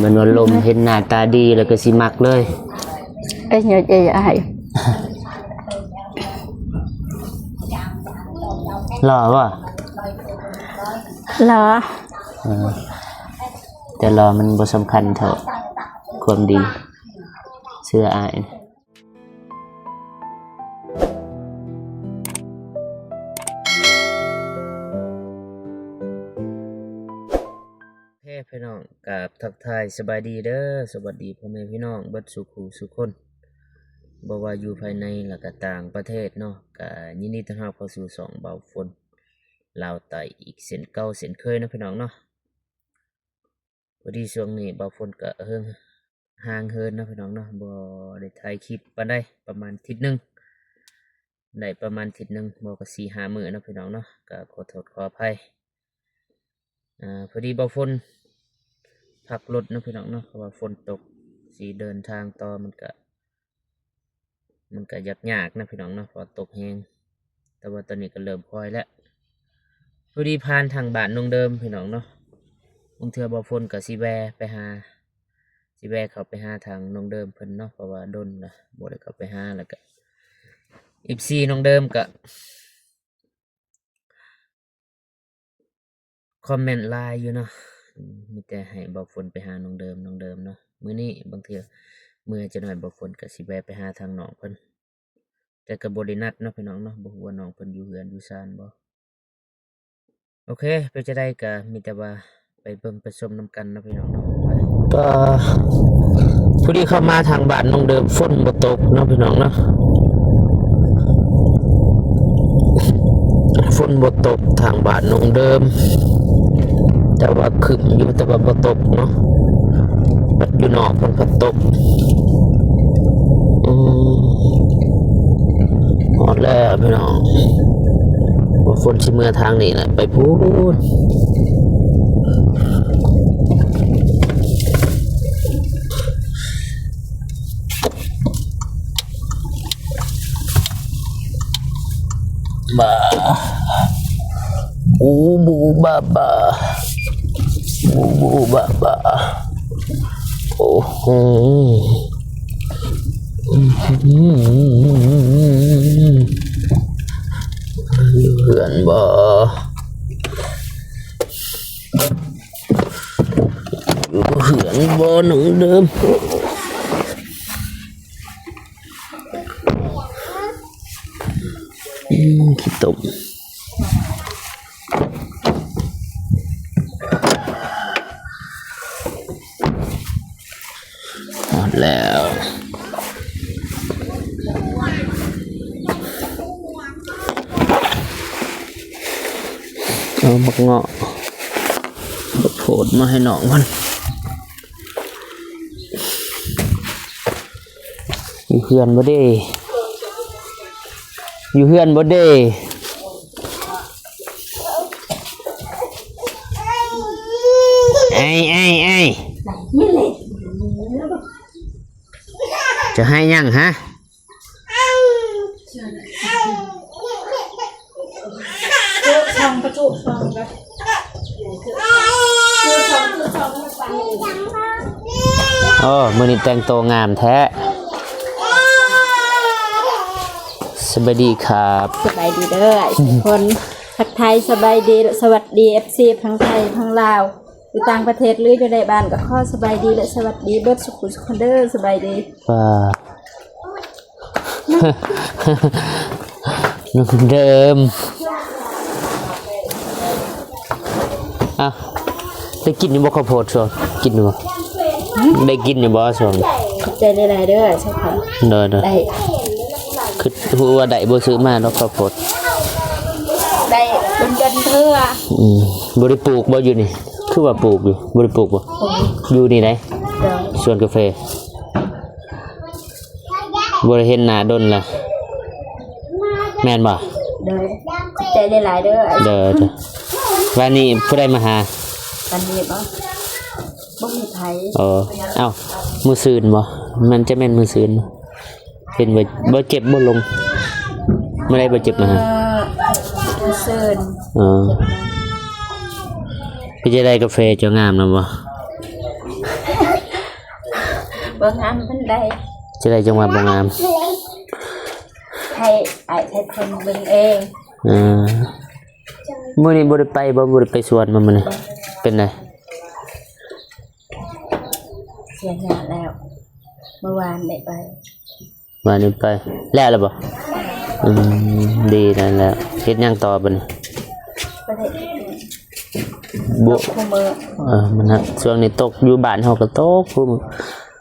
มันว่าลมเห็นหน้าตาดีแล้วก็สิมักเลยไอ้เนี่ยไอ้หล่อป่ะหล่อแต่หล่อมันบ่สำคัญเท่าความดีเสื้ออายพี่น้องกับทักทายสบายดีเด้อสวัสดีพ่อแม่พี่น้องเบิดสุขสุขคนบ่ว่าอยู่ภายในและก็ต่างประเทศเนาะก็ยินดีต้อนรับเข้าสู่สองเบาฝนลาวไต่อีกเส้นเก่าเส้นเคยนะพี่น้องเนาะพอดีช่วงนี้เบาฝนก็ห่างเหินนะพี่น้องเนาะบ่ได้ถ่ายคลิปปานใดประมาณอาทิตย์นึงได้ประมาณอาทิตย์นึงบ่ก็ 4-5 มื้อนะพี่น้องเนาะก็ขอโทษขออภัยพอดีเบาฝนพักรถนะพี่น้องเนาะเพราะว่าฝนตกสีเดินทางต่อมันก็ยากนะพี่น้องเนาะเพราะตกแห้งแต่ว่าตอนนี้ก็เริ่มคอยแล้วพอดีผ่านทางบ้านนงเดิมพี่น้องเนาะบางเทื่อบ่ฝนก็สิแวะเข้าไปหาทางนงเดิมเพิ่นเนาะเพราะว่าดนนะบ่ได้เข้าไปหาแล้วก็14นงเดิมก็คอมเมนต์ไลน์อยู่เนาะมีแต่ให้เบาฝนไปหาน้องเดิมเนาะมื้อนี้บางเทื่อมื้อจะหน่อยเบาฝนก็สิแวะไปหาทางน้องเพิ่นแต่ก็บ่ได้นัดเนาะพี่น้องเนาะบ่ฮู้ว่าน้องเพิ่นอยู่เรือนอยู่ซ่านบ่โอเคไปจะได้ก็มีแต่ว่าไปเบิ่งไปชมนํกันเนาะพี่น้องเนาะก็พอดีเข้ามาทางบ้านน้องเดิมฝนบ่ตกเนาะพี่น้องเนาะฝนบ่ตกทางบ้านน้องเดิมแต่ว่าคึมอยู่แต่ว่าบ่ตกเนาะปัดอยู่นอกมันก็ตกหมดแล้วพี่น้องว่าฝนสิเมื่อทางนี้แหละไปพูดบ่าบูบูบ้าบ้าบูบ้าบ้าโอ้โหอยู่เหือนบ่อยู่เหือนบ่หนังเดิมขี้ตมแล้วเอาบักเงาะบักโผดมาให้น้องมันอยู่เฮือนบ่เด้อยู่เฮือนบ่เด้ไอ้จะให้ยังฮะมื้อนี้แต่งตัวงามแท้สบายดีครับสบายดีเด้อทุกคนทักทายสบายดีสวัสดี FC ทั้งไทยทั้งลาวอยู่ต่างประเทศหรืออยู่ในบ้านก็ขอสบายดีและสวัสดีเบิดสุขสุขเด้อสบายดีน้องเดิมได้กินอยู่บ่ข้าวโพดส่วนกินอยู่บ่ได้กินอยู่บ่ส่วนใจหลายๆเด้อใช่ค่ะได้คือฮู้ว่าได้บ่ซื้อมาดอกข้าวโพดได้จนเทื่อบ่ได้ปลูกบ่อยู่นี่คือว่าปลูกอยู่บ่ได้ปลูกบ่อยู่นี่ไหนสวนกาแฟบ่ได้เห็นหน้าดนล่ะแม่นบ่ใจหลายๆเด้อวันนี้ผู้ใดมาหาวันนี้บ่มีไผเอ้ามื้อซืนบ่มันจะแม่นมื้อซืนเป็นบ่เจ็บบ่ลงไม่ได้บ่เจ็บนะฮะมื้อซืนพี่จะได้กาแฟเจ้างามนะบ่ บ่งามมันได้ จะได้จังหวะบ่งาม ให้ไอ้ให้คนเบิ่งเอง มื้อนี้บ่ได้ไปบ่ได้ไปสวนมามื้อนี้เป็นไง เสียงานแล้ว เมื่อวานได้ไป มานี่ไปแล้วบ่ดีนั่นแหละเฮ็ดหยังต่อบัดนี้ ประเทศ บ่ คู่มือ มันฮะช่วงนี้ตกอยู่บ้านเฮาก็ตกพุ่ม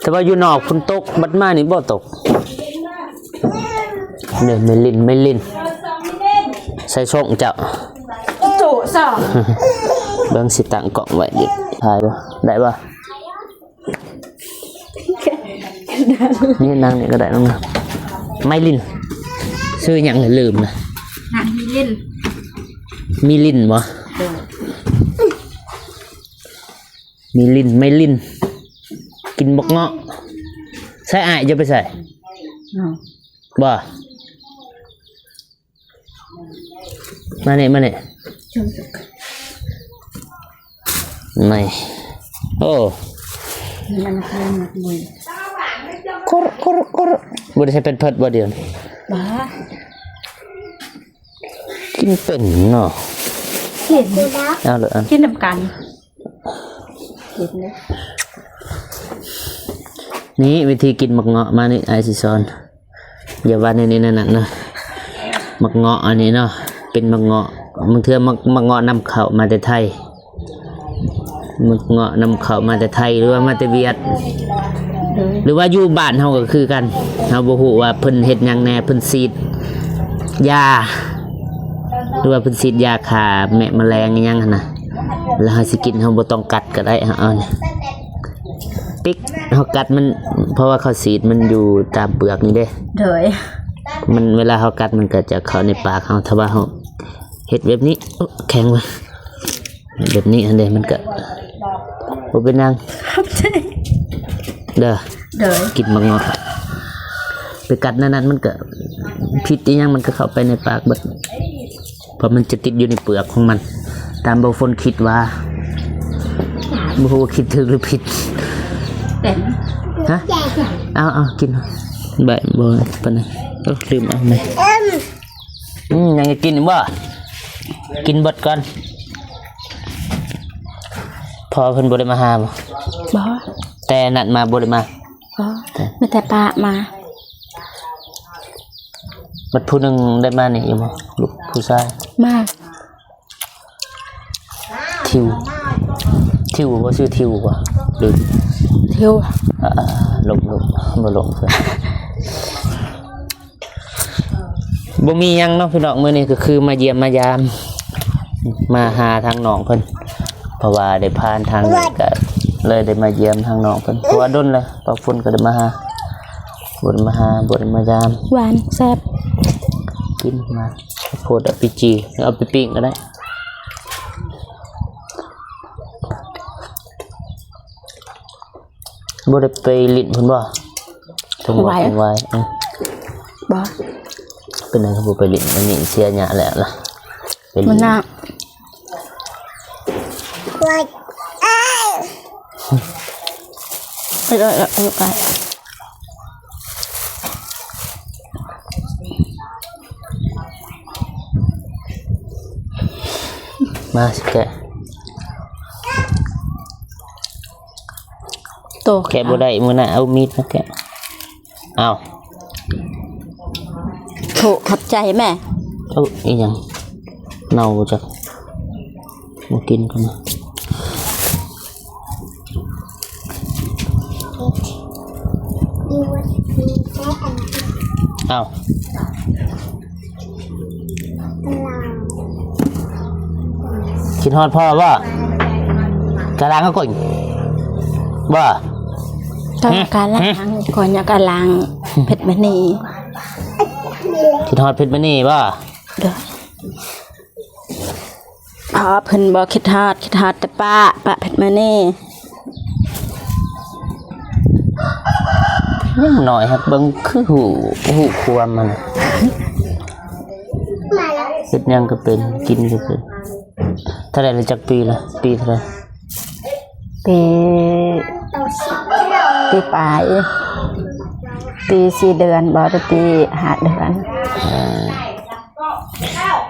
แต่ว่าอยู่นอกพุ่นตกบัดมานี่บ่ตกเนี่ยไม่ลิ้นใส่ช่องเจ้า จุสอง เบิ่งสิตั้งกล้องไว้ดิถ่ายบ่ได้บ่นี่นั่งนี่ก็ได้น้องนะไม่ลิ้นชื่อหยังเลยลืมนะ หาที่เล่น มีลิ้นบ่มีลิ้นไม่ลิ้นกินบกเงาะใส่อ้ายจะไปใส่บ่มานี่ไม่โอ้ มันเคยหมดมือ กรบ่ได้ใช้เป็นเพิดบ่เดียว บ้า กินเป็นเนาะ เห็น เอาเลยอัน กินน้ำกันเห็นเลย นี่วิธีกินหมักเงาะมานี่ไอซิซอนอย่าว่าในนี้นั่นน่ะนะหมักเงาะอันนี้เนาะเป็นหมักเงาะบางเทื่อหมักเงาะนำเข้ามาแต่ไทยหมักเงาะนำเข้ามาแต่ไทยหรือว่ามาแต่เวียดหรือว่าอยู่บ้านเฮาก็คือกันเฮาบ่ฮู้ว่าเพิ่นเฮ็ดหยังแหน่เพิ่นฉีดยาหรือว่าเพิ่นฉีดยาฆ่าแมะแมลงอีหยังหั่นน่ะแล้วเฮาสิกินเฮาบ่ต้องกัดก็ได้เอานี่ปิกเฮากัดมันเพราะว่าเขาฉีดมันอยู่ตามเปลือกนี่เด้ เดย มันเวลาเฮากัดมันก็จะเข้าในปากเฮาถ้าว่าเฮาเฮ็ดแบบนี้แข็งไว้แบบนี้อันเด้มันก็บ่เป็นหยัง ครับใช่ เด้อ เดย กินมังงะไปกัดนั้นมันก็พิษอีหยังมันก็เข้าไปในปากเบิดเพราะมันจะติดอยู่ในเปลือกของมัน ตามบางคนคิดว่าบ่รู้ว่าคิดถูกหรือผิด เป็น ฮะเอากินใบบ่ปานนั้นลืมเอาไหมยังจะกินอีกบ่กินเบิดก่อนพอเพิ่นบ่ได้มาหาบ่ บ่ แต่นัดมาบ่ได้มา บ่ไม่แต่ปะมา บัดผู้หนึงได้มานี่อยู่บ่ลูกผู้ชาย มาก ทิวบ่ชื่อทิวบ่หรือ เที่ยว ลงบ่ลงเพิ่นบ่มีหยังเนาะพี่น้องมื้อนี้ก็คือมาเยี่ยมมายามมาหาทางน้องเพิ่นเพราะว่าได้ผ่านทางนี้ก็เลยได้มาเยี่ยมทางน้องเพิ่นเพราะว่าดนเลยปอฝนก็ได้มาหาบ่ได้มายาม หวานแซ่บ กินมาโพดเอาไปจีเอาไปปิ้งก็ได้บ่ได้ไปลิ้นเพิ่นบ่ต้องไว้บ่ เป็นไงครับบ่ไปลิ้นอันนี้เสียหยะแล้วล่ะไปลิ้ มันน่ะไปเลยไป มาสิแกะ โต แกะบ่ได้มื้อหน้าเอามีดมาแกะเอา โถขอบใจแม่ อีหยังเน่าบ่จักบ่กินกันนะเอาคิดฮอดพ่อบ่กะล้างก็ก่อนบ่ ต้องการล้างก่อนอยากการล้างเผ็ดมะนี คิดฮอดเพชรมณีบ่ เด้อพอเพิ่นบ่คิดฮอดแต่ป้าเผ็ดมะนี ยังน้อยครับเบิ่งคือหูความมันน่ะเฮ็ดหยังก็เป็นกินก็เป็นเท่าไหร่ละจักปีละปีเท่าไหร่ ปี ปีปลายปี4 เดือนบ่ได้ปี5 เดือน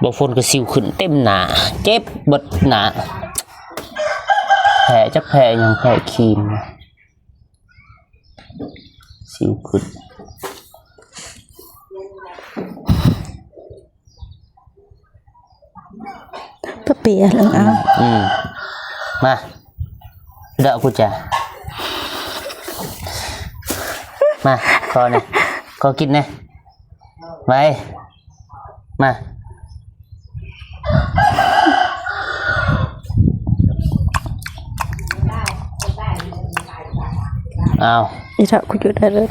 บ่ฝนก็สิวขึ้นเต็มหน้าเจ็บเบิดหน้าแผลจักแผลหยังแผลครีมสิวขึ้น ก็เปียแล้วเอา มาเดากูจ้ะมาขอเนี่ยขอกินเนี่ยไปมาเอา อีเถาะกูอยู่ได้เลย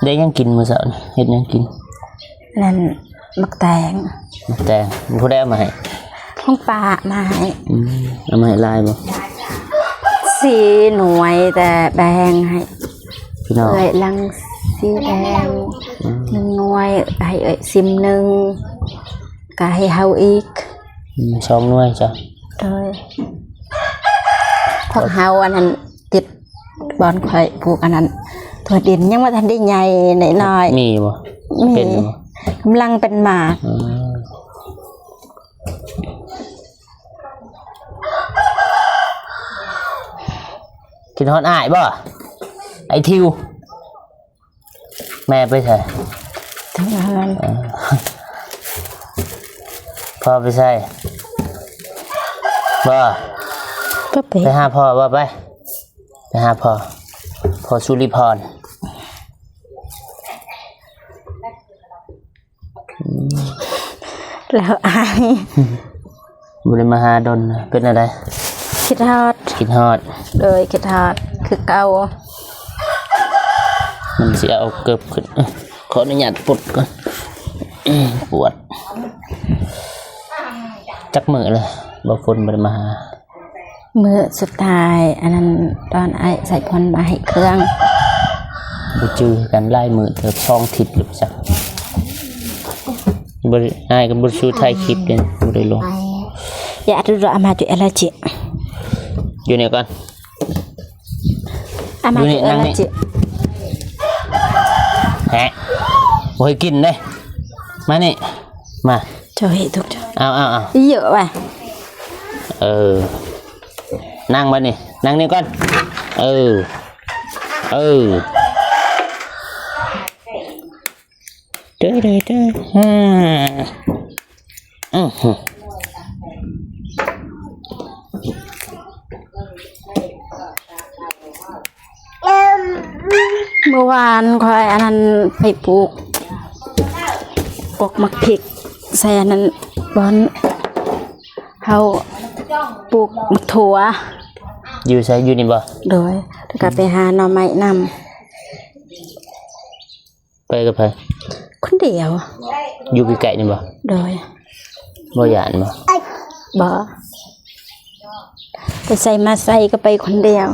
ได้ยังกินมื้อเช้านี่เฮ็ดยังกิน นั่นมักแตง แต่ผู้ได้เอามาให้ ห้องปลามาให้ เอามาให้ลายบ่ 4 หน่วยแต่แบ่งให้ พี่น้อง เอ้ยลังสีแดง1 หน่วยให้เอ้ยซิมหนึ่งก็ให้เฮาอีก 2 หน่วยจ้ะ โดยพวกเฮาอันนั้นติดบอนข่อยปลูกอันนั้นถั่วดินยังบ่ทันได้ใหญ่น้อย มีบ่ ๆมี เป็นบ่ กำลังเป็นหมาก กินฮอดอ้ายบ่ไอ้ทิวแม่ไปใส่ ทั้งนั้น พ่อไปใส่บ่ ก็ไป ไปหาพ่อบ่ไปหาพ่อสุริพร แล้วอาย บุรีมาหาดนเป็นอะไร คิดฮอด กินฮอด เลยคิดฮอดคือเก่า มันสิเอาเกือบขึ้นขออนุญาตปลดก่อนปวดจักมือเลยบ่ฝนบุรีมาหา มื้อสุดท้ายอันนั้นตอนไอ้ใส่พรมาให้เครื่อง บ่จื้อกันไล่มือเกือบ2 ทิศหรือจักบ่ได้อ้ายก็บ่ชูถ่ายคลิปเด้บ่ได้ลง อย่าดูดอามาจุอะไรจิ อยู่นี่ก่อน อามาจุอะไรจิ ฮะบ่ให้กินเด้มานี่มา จะให้ทุกจ้ะ เอา เยอะว่ะ นั่งมานี่นั่งนี่ก่อนเด้เมื่อวานคอยอันนั้นไปปลูกกกมักพริกใส่อันนั้นบอนเฮาปลูกมักถั่ว อยู่ใส่อยู่นี่บ่ โดยแล้วก็ไปหาหน่อไม้น ไปกับไผ ำคนเดียว อยู่ใกล้ๆนี่บ่ โดย บ่ย่านบ่ บ่ไปใส่มาใส่ก็ไปคนเดียว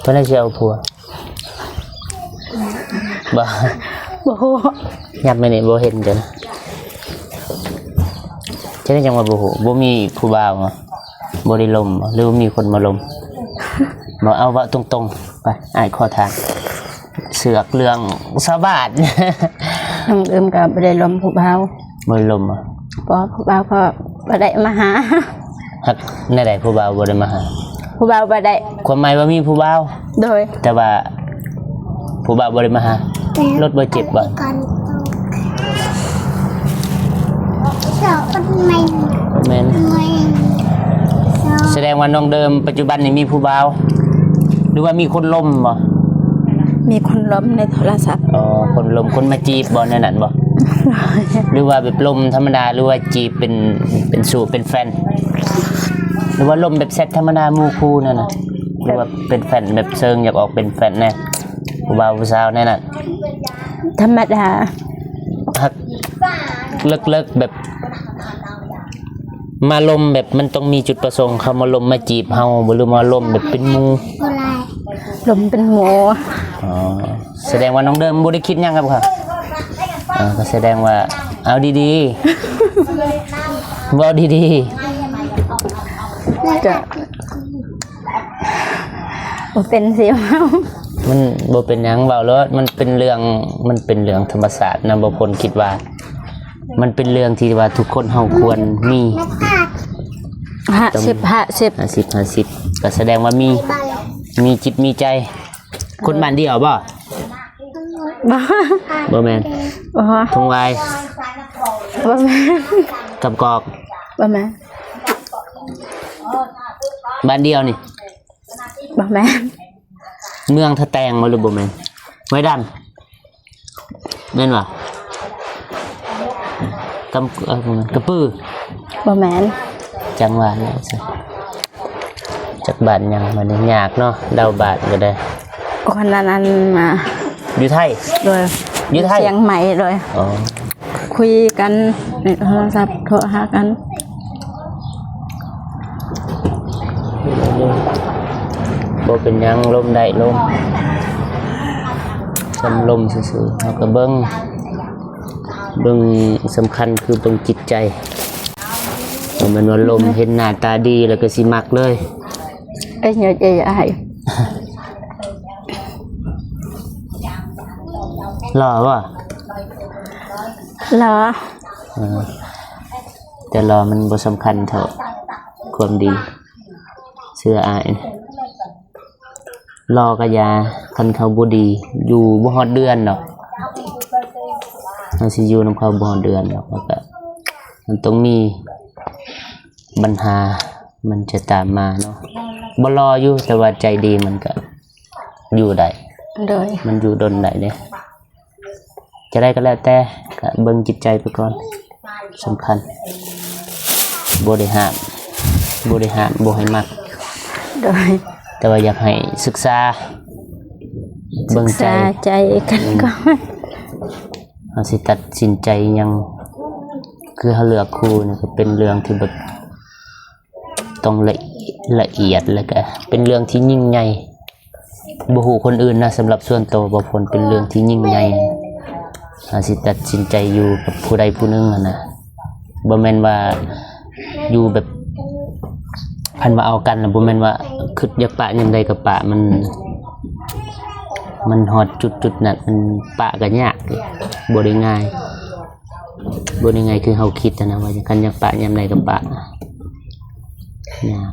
เพิ่นได้สิเอาผัวบ่ บ่ฮู้ ยับไปนี่บ่เห็นจังจะได้จังว่าบ่ฮู้บ่มีผู้บ่าวบ่บ่ได้ลมบ่หรือว่ามีคนมาลมบ่เอาว่าตรงๆไปอ้ายขอทางเสือกเรื่องชาวบ้าน น้องเอิ้มก็บ่ได้ลมผู้บ่าว บ่ได้ลมบ่ บ่ผู้บ่าวก็บ่ได้มาหา ฮักในใดผู้บ่าวบ่ได้มาหา ผู้บ่าวบ่ได้ ความหมายว่ามีผู้บ่าว โดย แต่ว่าผู้บ่าวบ่ได้มาหารถบ่เจ็บบ่ แม่นแสดงว่าน้องเดิมปัจจุบันนี่มีผู้บ่าวหรือว่ามีคนล้มบ่ มีคนล้มในโทรศัพท์ อ๋อคนล้มคนมาจีบบ่ในนั้นบ่หรือว่าแบบล้มธรรมดาหรือว่าจีบเป็นสู่เป็นแฟนหรือว่าล้มแบบแซดธรรมดาหมู่คู่นั่นน่ะหรือว่าเป็นแฟนแบบเชิงอยากออกเป็นแฟนแน่ผู้บ่าวผู้สาวแน่นั่น ธรรมดา ฮักเลิกๆแบบมาลมแบบมันต้องมีจุดประสงค์เขามาลมมาจีบเฮาบ่หรือมาลมแบบเป็นหมู่ ลมเป็นหมู อ๋อแส ดงว่าน้องเดิมบ่ได้คิดหยังครับก็แสดงว่าเอาดีๆเว้าดี จะบ่เป็นสิเว้า ๆมันบ่เป็นหยังเว้าแล้วมันเป็นเรื่องธรรมศาสตร์นะบ่คนคิดว่ามันเป็นเรื่องที่ว่าทุกคนเฮาควรมี50ก็แสดงว่ามีจิตมีใจคนบ้านเดียวบ่ บ่ บ่แม่น บ่ ทงวาย บ่แม่น กับกอก บ่แม่น บ้านเดียวนี่ บ่แม่น เมืองทะแตงบ่หรือบ่แม่นไว้ดำแม่นบ่กระปื้อ บ่แม่น จังหวะนี้จักบาทยังมันยากเนาะเดาบาทก็ได้ คนนั้นมา อยู่ไทย โดย อยู่ไทย เสียงใหม่โดย อ๋อ คุยกันในโทรศัพท์โทรหากัน บ่เป็นหยังลมได้ลมจำลมซื่อๆเฮาก็เบิ่งสำคัญคือเบิ่งจิตใจบ่แม่นว่าลมเห็นหน้าตาดีแล้วก็สิมักเลย ไอ้เหนื่อยใจอ้าย หล่อบ่ เหรอ แต่รอมันบ่สำคัญเท่าความดีเชื่ออายรอก็ยาคันเขาบ่ดีอยู่บ่ฮอดเดือนดอกเราสิอยู่นำเขาบ่ฮอดเดือนดอกแล้วก็มันต้องมีปัญหามันจะตามมาเนาะบ่รออยู่แต่ว่าใจดีมันก็อยู่ได้ โดย มันอยู่ดนได้เด้จะได้ก็แล้วแต่ก็เบิ่งจิตใจไปก่อนสำคัญบ่ได้ห้ามบ่ให้มัก โดย แต่ว่าอยากให้ศึกษาเบิ่งใจ สาใจกันก่อน เฮาสิตัดสินใจยังคือเฮาเลือกครูนี่ก็เป็นเรื่องที่แบบต้องละเอียดแล้วก็เป็นเรื่องที่ยิ่งใหญ่บ่ฮู้คนอื่นนะสำหรับส่วนตัวบ่ผลเป็นเรื่องที่ยิ่งใหญ่เฮาสิตัดสินใจอยู่กับผู้ใดผู้หนึงนั่นน่ะบ่แม่นว่าอยู่แบบพันว่าเอากันน่ะบ่แม่นว่าคิดอยากปะยามใดก็ปะมันฮอดจุดนั้นมันปะก็ยากบ่ได้ง่ายคือเฮาคิดนะว่าคันอยากปะยามใดก็ปะยาก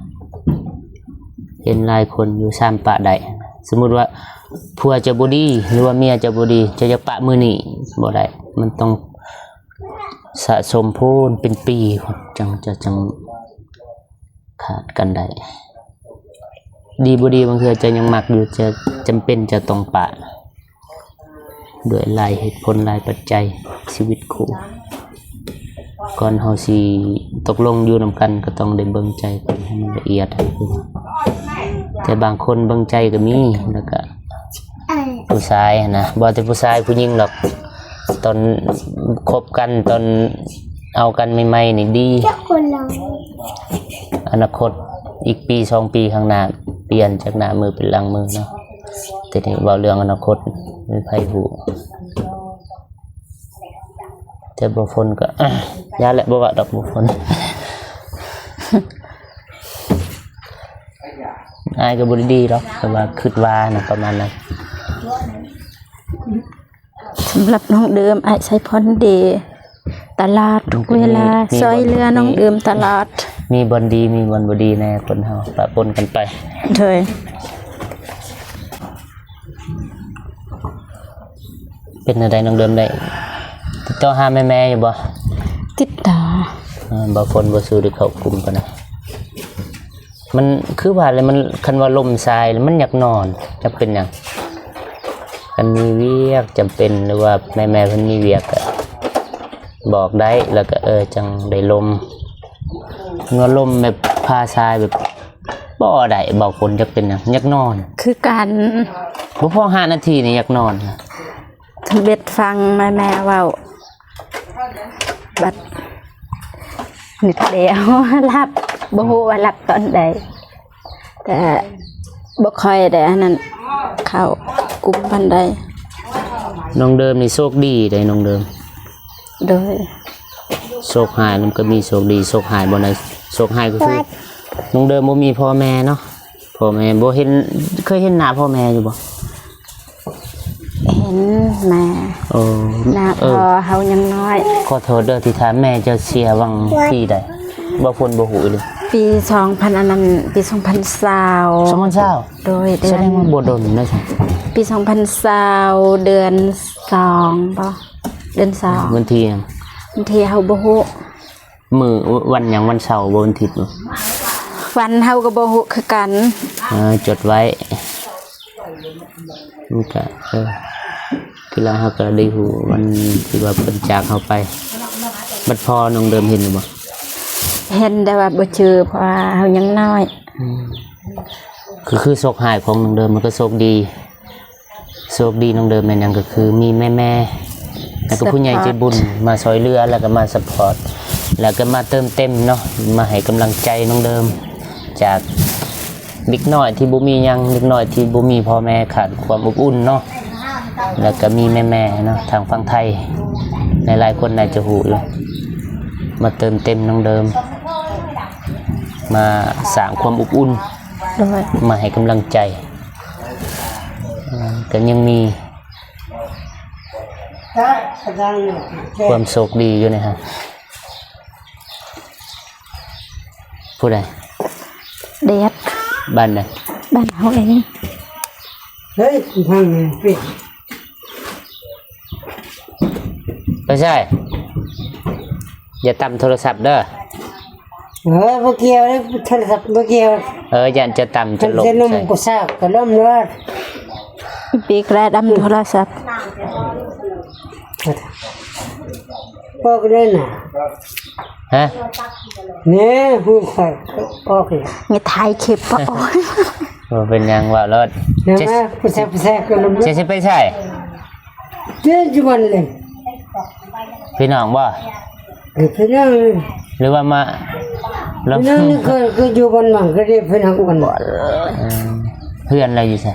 เห็นหลายคนอยู่ซ้ำปะได้สมมุติว่าผัวจะบ่ดีหรือว่าเมียจะบ่ดีจะอยากปะมื้อนี้บ่ได้มันต้องสะสมพูนเป็นปีครับจังขาดกันได้ดีบ่ดีบางเทื่อจะยังมักอยู่จะจำเป็นจะต้องปะด้วยหลายเหตุผลหลายปัจจัยชีวิตคู่ก่อนเฮาสิตกลงอยู่นำกันก็ต้องได้เบิ่งใจกันให้มันละเอียดแต่บางคนเบิ่งใจก็มีแล้วก็ผู้ชายนะบ่แต่ผู้ชายผู้หญิงหรอกตอนคบกันตอนเอากันใหม่ๆนี่ดีอนาคตอีกปี2ปีข้างหน้าเปลี่ยนจากหน้ามือเป็นหลังมือเนาะแต่นี่เว้าเรื่องอนาคตมีไผฮู้แต่บ่ฝนก็ยาแหละบ่ว่าดอกบ่ฝนอายก็บ่ได้ดีหรอกแต่ว่าคิดว่านะประมาณนั้น สำหรับน้องเดิมอ้ายใช้พรดีตลอดทุกเวลาซอยเรือน้องเดิมตลอด มีบนดีมีบนบ่ดีแน่คนเฮาปะปนกันไป โดย เป็นอะไรน้องเดิมได้ติดต่อหาแม่ๆอยู่บ่ ติดต่อ บ่ฝนบ่สู้ได้เข้ากลุ่มปานนั้นมันคือว่าอะไรมันคันว่าลมทรายมันอยากนอนจะเป็นหยังคันมีเวียกจำเป็นหรือว่าแม่ๆเพิ่นมีเวียกก็บอกได้แล้วก็จังได้ลมเมื่อลมแบบพาทรายแบบบ่ได้บอกฝนจะเป็นหยังอยากนอน คือการ บ่พอ5นาทีนี่อยากนอน ทำเบ็ดฟังแม่เว้าบัดนึกเดียวหลับบ่ฮู้ว่าหลับตอนใดแต่บ่ค่อยได้อันนั้นเข้ากลุ่มปานใด น้องเดิมนี่โชคดีได้น้องเดิม โดย โชคหายมันก็มีโชคดีโชคหายบ่ได้โชคหายก็คือน้องเดิมบ่มีพ่อแม่เนาะพ่อแม่บ่เห็นเคยเห็นหน้าพ่อแม่อยู่บ่ เห็นมา โอ้ หน้าพอเฮายังน้อย ขอโทษเด้อที่ถามแม่เจะเสียวังปีใดบ่พ้นบ่หูเลย ปี2000อันนั้นปี2020 สมมุติเช้า โดยเดื แส อน ดงว่าบ่ดนนะจ๊ะ ปี2020เดือน2บ่เดือน2 วันที่หยัง บางทีเฮาบ่ฮู้ มื้อวันหยังวันเสาร์บ่วันอาทิตย์บ่ วันเฮาก็บ่ฮู้คือกัน จดไว้มันก็กีฬาเขาก็ได้หูวันที่ว่าเป็นจากเขาไปบัดพอน้องเดิมเห็นหรือเปล่า เห็นแต่ว่าบ่ชื่อเพราะว่าเฮายังน้อย คือโชคหายของน้องเดิมมันก็โชคดีน้องเดิมเป็นหยังก็คือมีแม่แล้วก็ผู้ใหญ่ใจบุญมาซอยเรือแล้วก็มาซัพพอร์ตแล้วก็มาเติมเต็มเนาะมาให้กำลังใจน้องเดิมจากเด็กน้อยที่บ่มีหยังเด็กน้อยที่บ่มีพ่อแม่ขาดความอบอุ่นเนาะแล้วก็มีแม่ๆเนาะทางฝั่งไทยหลายๆคนน่าจะหูอยู่มาเติมเต็มน้องเดิมมาสร้างความอบอุ่น โดย มาให้กำลังใจก็ยังมีความโชคดีอยู่นะครับผู้ใด เด็ด บ้านใด บ้านเฮาเอง เฮ้ยทางนี้ปิด ไม่ใช่อย่าตำโทรศัพท์เด้อ เมื่อกี้เลยโทรศัพท์เมื่อกี้ อย่าจะตำ มั จะ น หลบ จะนุ่ม ใส่ กว่าซากก็ล่มรอด ปีกระดำโทรศัพท์ พอกเล่นน่ะ ฮะ เนี่ยหูใส่ออกเลย มีถ่ายคลิปบ่โอ้ย เป็นยังว่ารถ เดี๋ยวนะภาษาก็ล่มรอ จะ ด สิไปใช่ เจ้าจุบันเลย พี่น้องบ่ พี่น้อง หรือว่ามาแล้ว พี่น้องนี่ก็อยู่บนหลังก็เรียกพี่น้องกันบ่ เพื่อนอะไรอยู่ใช่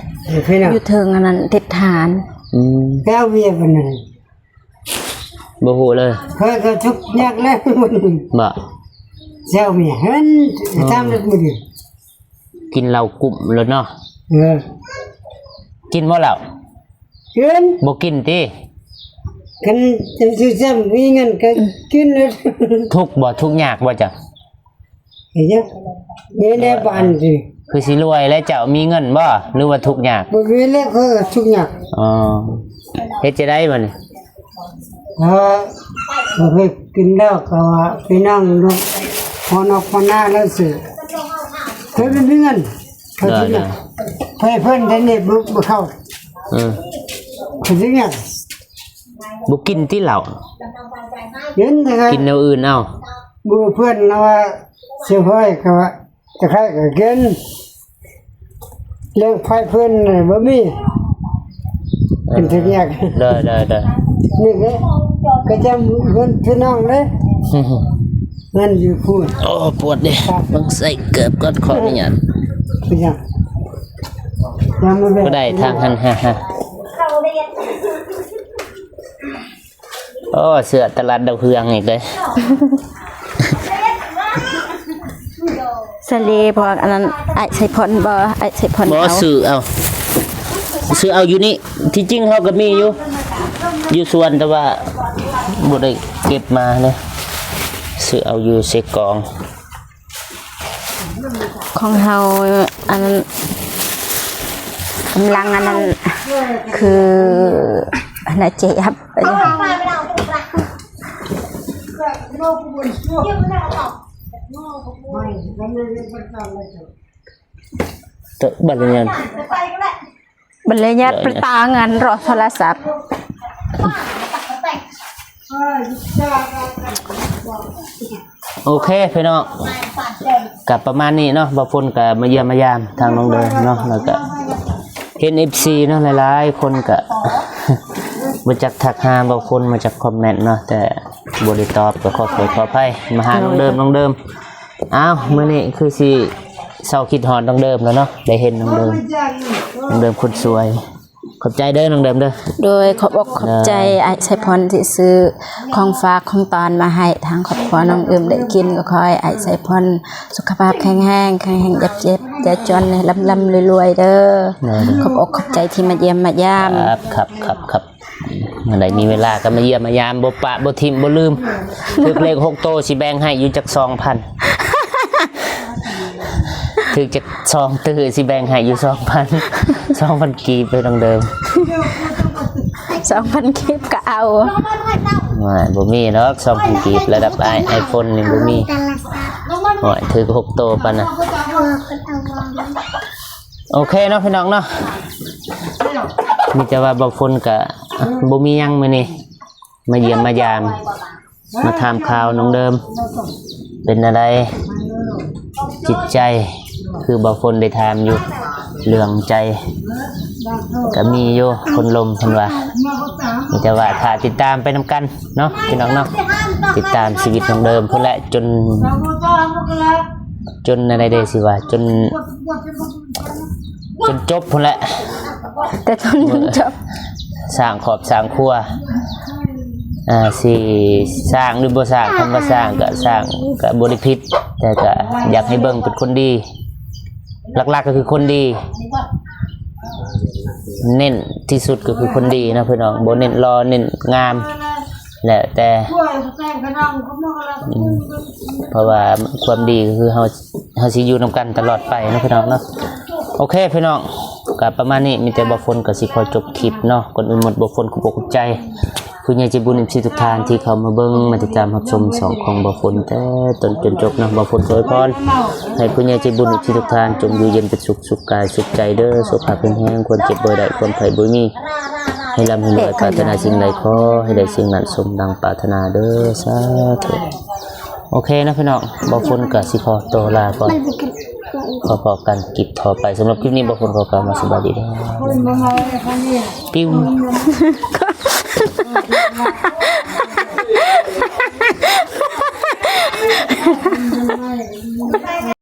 พี่น้อง อยู่เทิงอันนั้นติดฐาน แก้วเวียกันนั่น บ่ฮู้เลย เคยก็ทุกยากแล้วมัน บ่ เจ้าเวียเห็นทำได้บ่ดี กินเหล้ากลุ่มแล้วเนาะ เออ กินบ่เหล้า เกิน บ่กินติ กันจำชื่อจำมีเงินก็กินเลย ทุกข์บ่ทุกข์ยากบ่จ้ะ เห็นยังเนี่ยในบ้านสิ คือสิรวยแล้วเจ้ามีเงินบ่หรือว่าทุกข์ยาก บ่มีแล้วก็ทุกอย่าง อ๋อเฮ็ดจะได้บ่นี่ บ่เคยกินแล้วก็ว่าไปนั่งดูพอนอกพอหน้าแล้วสิเคยเป็นเงินเคยเป็นเงินเพื่อนได้เนี่ยบ่เข้า เออ คือสิเนี่ย บ่กินที่เหล้า เห็นนะครับ กินแนวอื่นเอา บ่เพื่อนนะว่าเสียห้อยก็ว่าจะใครก็กินเรื่องไฟเพื่อนน่ะบ่มีเป็นทุกอย่าง เด้อ นี่ก็จำเงินพี่น้องเลยเงินอยู่พูด โอ้ปวดดิต้องใส่เกือบก่อนขออนุญาต พี่น้องจำไม่ ก็ได้ทางหันฮะโอ้เสื้อตลาดดาวเฮืองอีกเลย สะเลพออันนั้นไอ้ใส่พรบ่ไอ้ใส่พร บ่ เอา ซื้อเอาอยู่นี่ที่จริงเขาก็มีอยู่สวนแต่ว่าบ่ได้เก็บมาเลยซื้อเอาอยู่เสกอง ของเฮาอันนั้นกำลังอันนั้นคืออันนั้นเจ็บ ตะบัดเงิน บรรยายประตางานรอโทรศัพท์ โอเคพี่น้องกับประมาณนี้เนาะบ่ฝนก็มาเยี่ยมมายามทางน้องเดินเนาะแล้วก็เห็น FC เนาะหลายๆคนก็ มาจากทักหาบางคนมาจากคอมเมนต์เนาะแต่บ่ได้ตอบก็ขออภัยมาหาน้องเดิมอ้าวมื้อนี้คือสิเศร้าคิดฮอดน้องเดิมแล้วเนาะได้เห็นน้องเดิมคนสวย ขอบใจเด้อน้องเดิมเด้อ โดยขอบอกขอบใจไอ้ชัยพรที่ซื้อของฝากของตอนมาให้ทางครอบครัวน้องได้กินก็ขอให้ไอ้ชัยพรสุขภาพแข็งแรงอย่าเจ็บอย่าจนให้ร่ำๆรวยๆเด้อขอบอกขอบใจที่มาเยี่ยมมายาม ครับเมื่อไหร่มีเวลาก็มาเยี่ยมมายามบ่ปะบ่ทิมบ่ลืมถึกเลข6โตสิแบ่งให้อยู่จัก 2,000 ถึกจัก2ตื้อสิแบ่งให้อยู่ 2,000 2,000กีบไปดังเดิม 2,000 คลิปก็เอา ว่าบ่มีดอก2,000กีบระดับiPhone นี่บ่มีโอ้ยถึก6โตปานน่ะโอเคเนาะพี่น้องเนาะมีแต่ว่าบ่ฝนก็บ่มีหยังมื้อนี้มาเยี่ยมมายามมาถามข่าวน้องเดิมเป็นอะไรจิตใจคือบ่ฝนได้ถามอยู่เรื่องใจก็มีอยู่คนลมเพิ่นว่ามีแต่ว่าถ้าติดตามไปนำกันเนาะพี่น้องเนาะติดตามชีวิตน้องเดิมเพิ่นแหละจนอะไรเด้สิว่าจนจบพุ่นแหละ แต่ตอนนี้จบ สร้างขอบสร้างครัวสิสร้างหรือบ่สร้างคำว่าสร้างก็สร้างก็บ่ได้ผิดแต่ก็อยากให้เบิ่งเป็นคนดีหลักๆก็คือคนดีเน้นที่สุดก็คือคนดีนะพี่น้องบ่เน้นรอเน้นงามแล้วแต่เพราะว่าความดีก็คือเฮาสิอยู่นำกันตลอดไปนะพี่น้องเนาะโอเคพี่น้องก็ประมาณนี้มีแต่บ่ฝนก็สิขอจบคลิปเนาะก่อนอื่นหมดบ่ฝนขอบคุณใจผู้ใหญ่ใจบุญทุกท่านที่เข้ามาเบิ่งมาติดตามรับชมสองของบ่ฝนแต่ต้นจนจบนะบ่ฝนขออวยพรให้ผู้ใหญ่ใจบุญทุกท่านจงอยู่เย็นเป็นสุขสุขกายสุขใจเด้อสุขภาพแข็งแรงความเจ็บบ่ได้ความไผบ่มีให้ร่ำให้รวยปรารถนาสิ่งใดขอให้ได้สิ่งนั้นสมดังปรารถนาเด้อสาธุโอเคนะพี่น้องบ่ฝนก็สิขอตัวลาก่อนพอกันคลิปต่อไปสำหรับคลิปนี้บ่ฝนขอกล่าวมาสบายดีเด้อปิ้ว